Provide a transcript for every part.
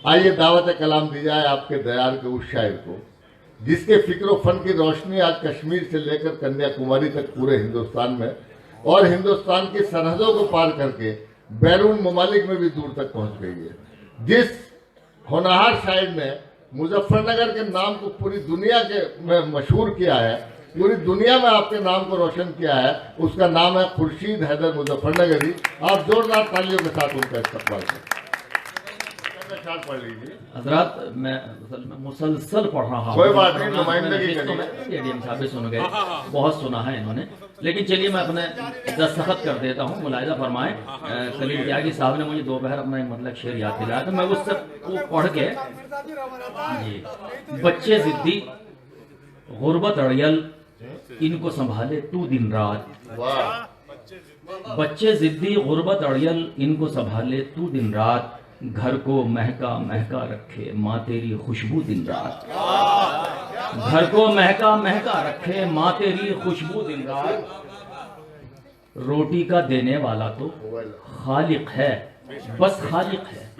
आइए दावत कलाम दी जाए आपके दयार के उस शायर को जिसके फिक्र फन की रोशनी आज कश्मीर से लेकर कन्याकुमारी तक पूरे हिंदुस्तान में और हिंदुस्तान की सरहदों को पार करके बैरून ममालिक में भी दूर तक पहुंच गई है। जिस होनहार शायर ने मुजफ्फरनगर के नाम को पूरी दुनिया के में मशहूर किया है, पूरी दुनिया में आपके नाम को रोशन किया है, उसका नाम है खुर्शीद हैदर मुजफ्फरनगरी। आप जोरदार तालियों के साथ उनका इस्तकबाल करें। पढ़ लीजिए हजरत, मैं मुसलसल पढ़ रहा हूँ। कोई बात नहीं, नुमाइंदगी करिए। एडीएम साहब सुन गए, बहुत सुना है इन्होंने, लेकिन चलिए मैं अपने दस्तखत कर देता हूँ। मुलाहिजा फरमाएं, कलीम त्यागी साहब ने मुझे दोपहर अपना एक मतलब शेर याद दिलाया था, मैं उससे वो पढ़ के जी। बच्चे जिद्दी गुर्बत अड़ियल इनको संभाले तू दिन रात, बच्चे जिद्दी गुर्बत अड़ियल इनको संभाले तू दिन रात, घर को महका महका रखे माँ तेरी खुशबू दिन रात, घर को महका महका रखे माँ तेरी खुशबू दिन रात। रोटी का देने वाला तो खालिक है, बस खालिक है।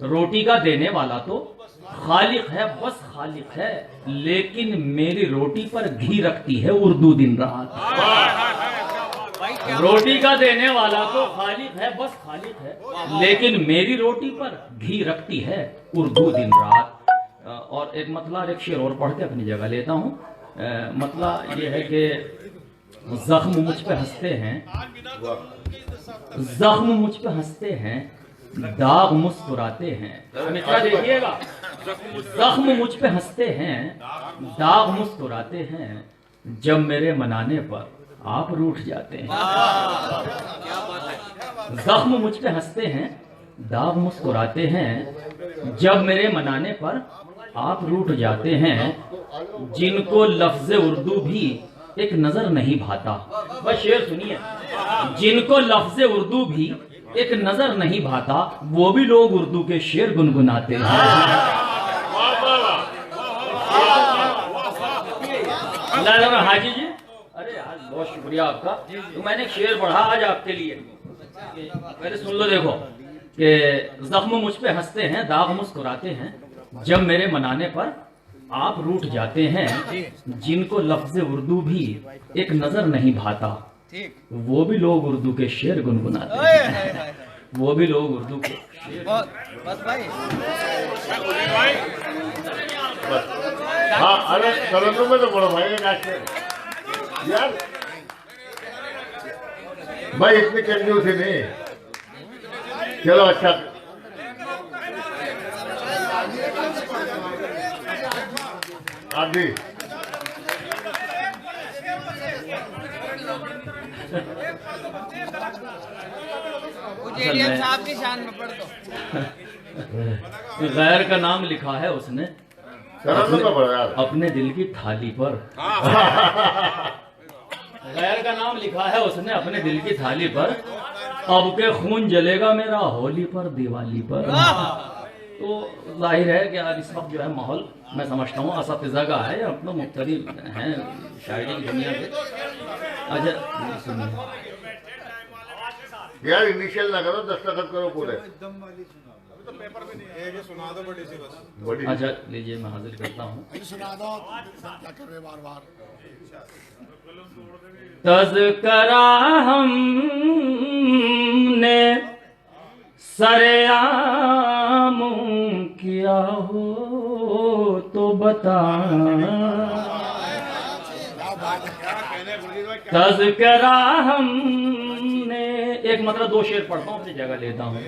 रोटी का देने वाला तो खालिक है, बस खालिक है, लेकिन मेरी रोटी पर घी रखती है उर्दू दिन रात। रोटी का देने वाला तो खालिक है, बस खालिक है, लेकिन मेरी रोटी पर घी रखती है उर्दू दिन रात। और एक मतलब एक शेर और पढ़ के अपनी जगह लेता हूँ। मतलब ये है कि जख्म मुझ पे हंसते हैं, जख्म मुझ पे हंसते हैं, दाग मुस्कुराते हैं। मित्रा देखिएगा, जख्म मुझ पे हंसते हैं, दाग मुस्कुराते हैं, जब मेरे मनाने पर आप रूठ जाते हैं। जख्म मुझ पे हंसते हैं, दाग मुस्कुराते हैं, जब मेरे मनाने पर आप रूठ जाते हैं। जिनको लफ्ज उर्दू भी एक नजर नहीं भाता, बस शेर सुनिए, जिनको लफ्ज उर्दू भी एक नजर नहीं भाता, वो भी लोग उर्दू के शेर गुनगुनाते हैं। हाजी जी, अरे आज बहुत शुक्रिया आपका। तो मैंने एक शेर पढ़ा आज आपके लिए, पहले सुन लो। देखो कि जख्म मुझ पे हंसते हैं, दाग मुस्कुराते हैं, जब मेरे मनाने पर आप रूठ जाते हैं। जिनको लफ्ज उर्दू भी एक नजर नहीं भाता, वो भी लोग उर्दू के शेर गुनगुनाते हैं। वो भी लोग उर्दू के शेर। बस भाई, हाँ, अरे तरन्नुम में तो पढ़ो भाई यार, भाई इतनी कंजूस ही नहीं। चलो अच्छा, आदि एडीएम साहब की शान में पढ़ दो। गैर का नाम लिखा है उसने अपने दिल की थाली पर। गैर का नाम लिखा है उसने अपने दिल की थाली पर, अब के खून जलेगा मेरा होली पर दिवाली पर। तो जाहिर है कि यार इस वक्त जो है माहौल मैं समझता हूँ असतिज़ा का है, अपना मुख्तलिफ हैं शायरी की दुनिया के। अच्छा सुनिए यार, इनिशियल ना करो, दस्तखत करो पूरे। अच्छा लीजिए, मैं हाजिर करता हूँ। तज़करा हमने सरेआम किया हो तो बता, तज़करा हमने, एक मतलब दो शेर पढ़ता हूँ अपनी जगह लेता हूँ।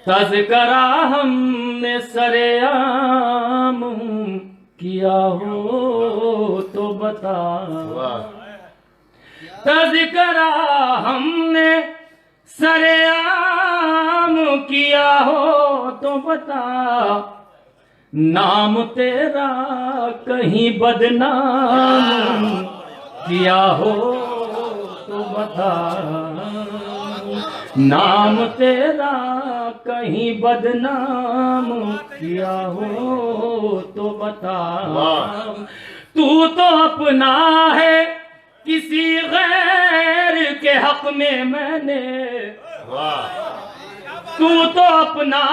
तज़करा हमने सरेआम किया हो तो बता, तज़करा हमने सरेआम किया हो तो बता, नाम तेरा कहीं बदनाम किया हो तो बता, नाम तेरा कहीं बदनाम किया हो तो बता। तू तो अपना है किसी गैर के हक में मैंने तू तो अपना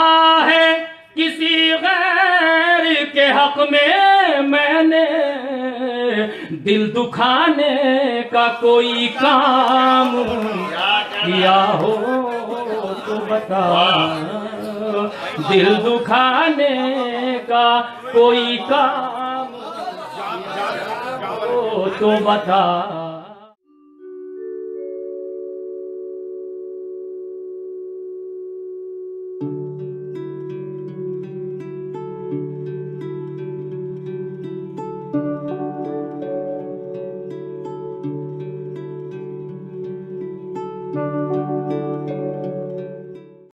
है किसी गैर के हक में मैंने दिल दुखाने का कोई काम किया हो तो बता, दिल दुखाने का कोई काम हो तो बता।